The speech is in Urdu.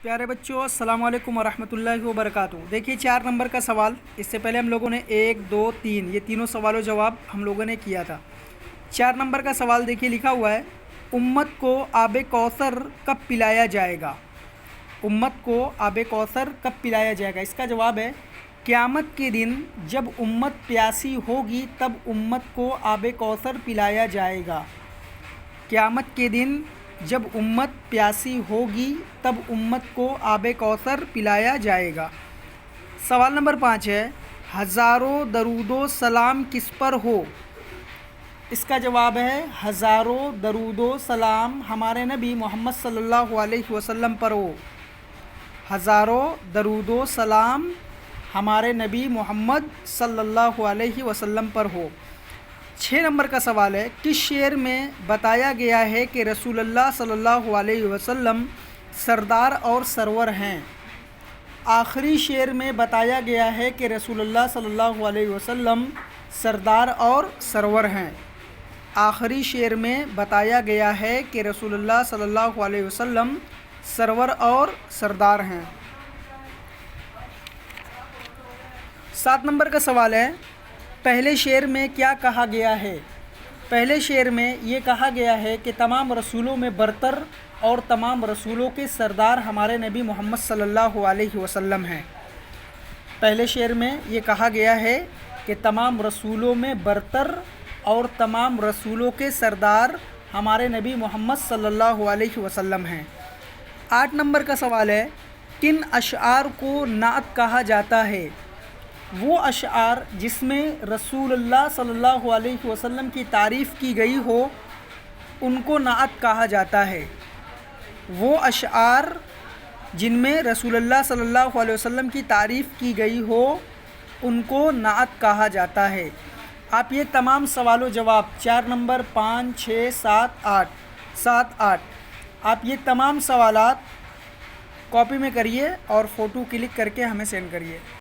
پیارے بچوں، السلام علیکم ورحمۃ اللہ وبرکاتہ۔ دیکھیے 4 نمبر کا سوال، اس سے پہلے ہم لوگوں نے 1 2 3 یہ تینوں سوال و جواب ہم لوگوں نے کیا تھا۔ 4 نمبر کا سوال دیکھیے لکھا ہوا ہے، امت کو آب کوثر کب پلایا جائے گا؟ امت کو آب کوثر کب پلایا جائے گا؟ اس کا جواب ہے قیامت کے دن جب امت پیاسی ہوگی تب امت کو آب کوثر پلایا جائے گا۔ قیامت کے دن جب امت پیاسی ہوگی تب امت کو آب کوثر پلایا جائے گا۔ سوال نمبر 5 ہے، ہزاروں درود و سلام کس پر ہو؟ اس کا جواب ہے ہزاروں درود و سلام ہمارے نبی محمد صلی اللہ علیہ وسلم پر ہو۔ ہزاروں درود و سلام ہمارے نبی محمد صلی اللہ علیہ وسلم پر ہو۔ 6 نمبر کا سوال ہے، کس شعر میں بتایا گیا ہے کہ رسول اللہ صلی اللہ علیہ وسلم سردار اور سرور ہیں؟ آخری شعر میں بتایا گیا ہے کہ رسول اللہ صلی اللہ علیہ وسلم سردار اور سرور ہیں۔ آخری شعر میں بتایا گیا ہے کہ رسول اللہ صلی اللہ علیہ وسلم سرور اور سردار ہیں۔ 7 نمبر کا سوال ہے، پہلے شعر میں کیا کہا گیا ہے؟ پہلے شعر میں یہ کہا گیا ہے کہ تمام رسولوں میں برتر اور تمام رسولوں کے سردار ہمارے نبی محمد صلی اللہ علیہ وسلم ہیں۔ پہلے شعر میں یہ کہا گیا ہے کہ تمام رسولوں میں برتر اور تمام رسولوں کے سردار ہمارے نبی محمد صلی اللہ علیہ وسلم ہیں۔ 8 نمبر کا سوال ہے، کن اشعار کو نعت کہا جاتا ہے؟ وہ اشعار جس میں رسول اللہ صلی اللہ علیہ وسلم کی تعریف کی گئی ہو ان کو نعت کہا جاتا ہے۔ وہ اشعار جن میں رسول اللہ صلی اللہ علیہ وسلم کی تعریف کی گئی ہو ان کو نعت کہا جاتا ہے۔ آپ یہ تمام سوال و جواب 4 نمبر 5 6 7 8 آپ یہ تمام سوالات کاپی میں کریے اور فوٹو کلک کر کے ہمیں سینڈ کریے۔